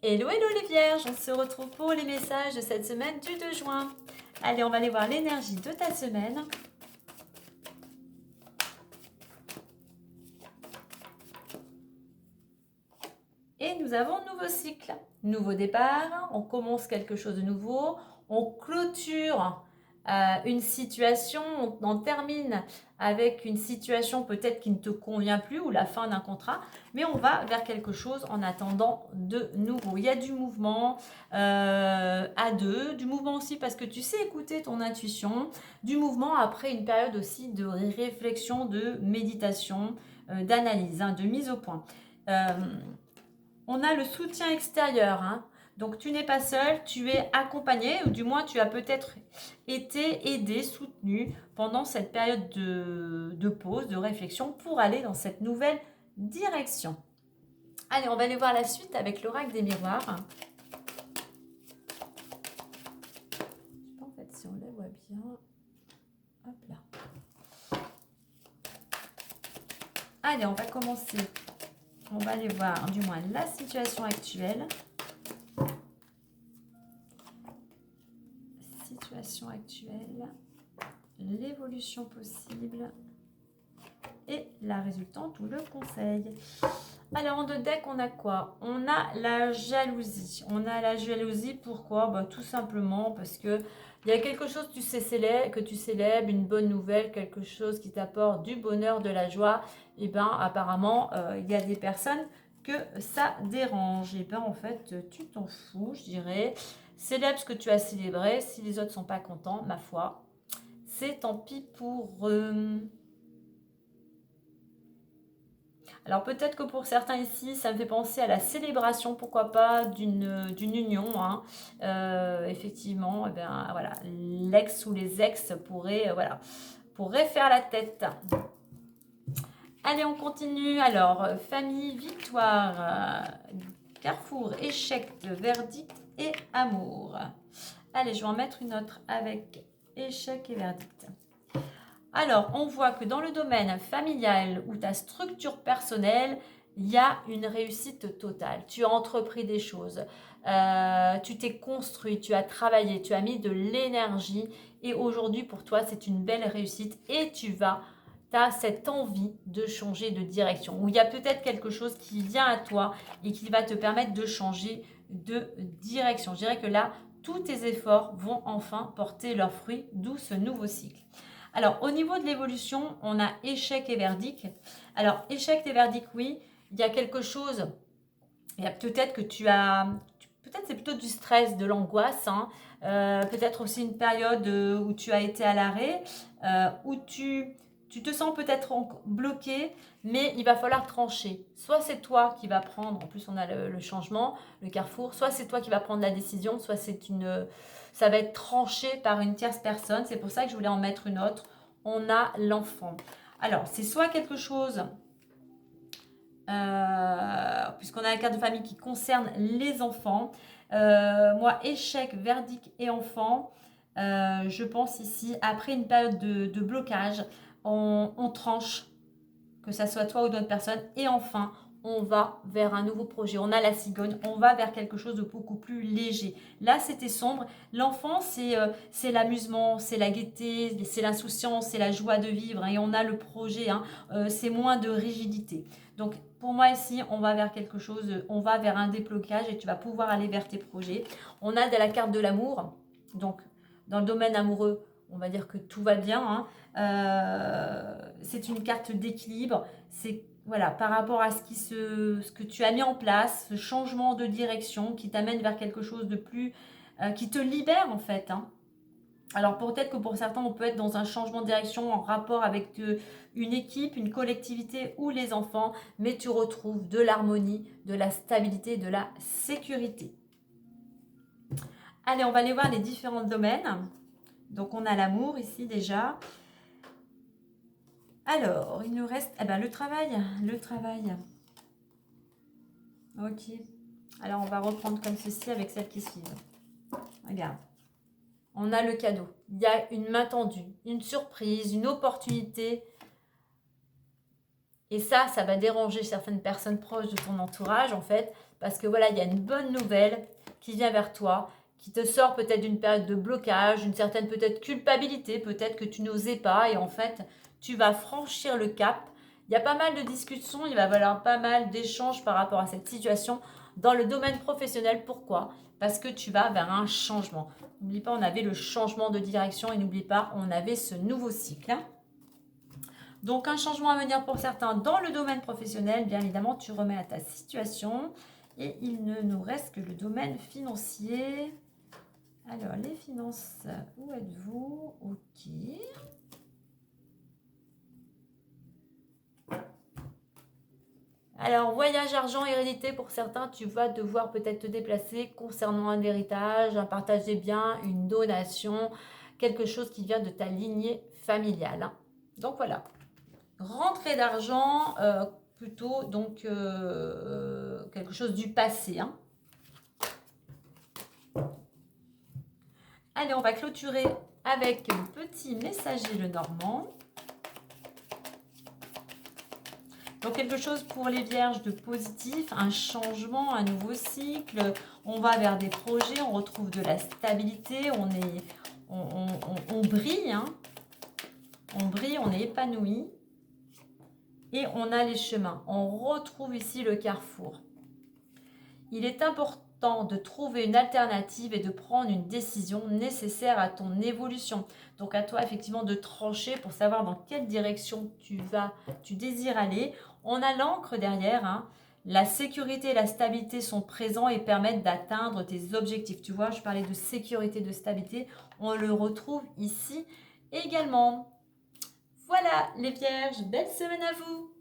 Hello, hello les vierges, on se retrouve pour les messages de cette semaine du 2 juin. Allez, on va aller voir l'énergie de ta semaine. Et nous avons nouveau cycle, nouveau départ, on commence quelque chose de nouveau, on clôture une situation, on en termine avec une situation peut-être qui ne te convient plus ou la fin d'un contrat, mais on va vers quelque chose en attendant de nouveau. Il y a du mouvement à deux, du mouvement aussi parce que tu sais écouter ton intuition, du mouvement après une période aussi de réflexion, de méditation, d'analyse, de mise au point. On a le soutien extérieur, donc tu n'es pas seul, tu es accompagné, ou du moins tu as peut-être été aidé, soutenu pendant cette période de pause, de réflexion pour aller dans cette nouvelle direction. Allez, on va aller voir la suite avec l'oracle des miroirs. Je sais pas en fait si on la voit bien. Hop là. Allez, on va commencer. On va aller voir du moins la situation actuelle. Situation actuelle, l'évolution possible et la résultante ou le conseil. Alors en deux decks, on a quoi? On a la jalousie. On a la jalousie, pourquoi? Tout simplement parce que il y a quelque chose que tu célèbres, une bonne nouvelle, quelque chose qui t'apporte du bonheur, de la joie. Et apparemment, il y a des personnes que ça dérange. Et en fait, tu t'en fous, je dirais. Célèbre ce que tu as célébré. Si les autres ne sont pas contents, ma foi, c'est tant pis pour eux. Alors peut-être que pour certains ici, ça me fait penser à la célébration, pourquoi pas, d'une union. Effectivement, voilà, l'ex ou les ex pourraient faire la tête. Allez, on continue. Alors, famille, victoire, carrefour, échec, verdict et amour. Allez, je vais en mettre une autre avec échec et verdict. Alors, on voit que dans le domaine familial ou ta structure personnelle, il y a une réussite totale. Tu as entrepris des choses, tu t'es construit, tu as travaillé, tu as mis de l'énergie et aujourd'hui pour toi, c'est une belle réussite et tu as cette envie de changer de direction. Ou il y a peut-être quelque chose qui vient à toi et qui va te permettre de changer de direction. Je dirais que là, tous tes efforts vont enfin porter leurs fruits, d'où ce nouveau cycle. Alors, au niveau de l'évolution, on a échec et verdict. Alors, échec et verdict, oui, il y a quelque chose, il y a peut-être que peut-être c'est plutôt du stress, de l'angoisse, peut-être aussi une période où tu as été à l'arrêt, où tu te sens peut-être bloqué, mais il va falloir trancher. Soit c'est toi qui vas prendre, en plus on a le changement, le carrefour, soit c'est toi qui vas prendre la décision, soit ça va être tranché par une tierce personne. C'est pour ça que je voulais en mettre une autre. On a l'enfant. Alors, c'est soit quelque chose, puisqu'on a la carte de famille qui concerne les enfants. Moi, échec, verdict et enfant. Je pense ici, après une période de blocage, on tranche, que ça soit toi ou d'autres personnes. Et enfin, on va vers un nouveau projet. On a la cigogne, on va vers quelque chose de beaucoup plus léger. Là, c'était sombre. L'enfant, c'est l'amusement, c'est la gaieté, c'est l'insouciance, c'est la joie de vivre. Et on a le projet, c'est moins de rigidité. Donc, pour moi ici, on va vers quelque chose, on va vers un déblocage et tu vas pouvoir aller vers tes projets. On a de la carte de l'amour. Donc, dans le domaine amoureux, on va dire que tout va bien. C'est une carte d'équilibre. C'est voilà, par rapport à ce que tu as mis en place, ce changement de direction qui t'amène vers quelque chose de plus, qui te libère en fait. Alors peut-être que pour certains, on peut être dans un changement de direction en rapport avec une équipe, une collectivité ou les enfants, mais tu retrouves de l'harmonie, de la stabilité, de la sécurité. Allez, on va aller voir les différents domaines. Donc on a l'amour ici déjà. Alors, il nous reste le travail. Le travail. Ok. Alors, on va reprendre comme ceci avec celles qui suivent. Regarde. On a le cadeau. Il y a une main tendue, une surprise, une opportunité. Et ça va déranger certaines personnes proches de ton entourage, en fait, parce que voilà, il y a une bonne nouvelle qui vient vers toi, qui te sort peut-être d'une période de blocage, une certaine peut-être culpabilité, peut-être que tu n'osais pas et en fait, tu vas franchir le cap. Il y a pas mal de discussions, il va y avoir pas mal d'échanges par rapport à cette situation dans le domaine professionnel. Pourquoi? Parce que tu vas vers un changement. N'oublie pas, on avait le changement de direction et n'oublie pas, on avait ce nouveau cycle. Donc, un changement à venir pour certains dans le domaine professionnel. Bien évidemment, tu remets à ta situation. Et il ne nous reste que le domaine financier. Alors, les finances, où êtes-vous? Ok. Alors, voyage, argent, hérédité, pour certains, tu vas devoir peut-être te déplacer concernant un héritage, un partage des biens, une donation, quelque chose qui vient de ta lignée familiale. Donc, voilà. Rentrée d'argent, plutôt donc quelque chose du passé. Allez, on va clôturer avec le petit messager le Normand. Donc quelque chose pour les vierges de positif, un changement, un nouveau cycle. On va vers des projets, on retrouve de la stabilité, on brille, on brille, on est épanoui. Et on a les chemins. On retrouve ici le carrefour. Il est important de trouver une alternative et de prendre une décision nécessaire à ton évolution. Donc à toi effectivement de trancher pour savoir dans quelle direction tu désires aller. On a l'encre derrière. La sécurité et la stabilité sont présents et permettent d'atteindre tes objectifs. Tu vois, je parlais de sécurité, de stabilité. On le retrouve ici également. Voilà les vierges, belle semaine à vous!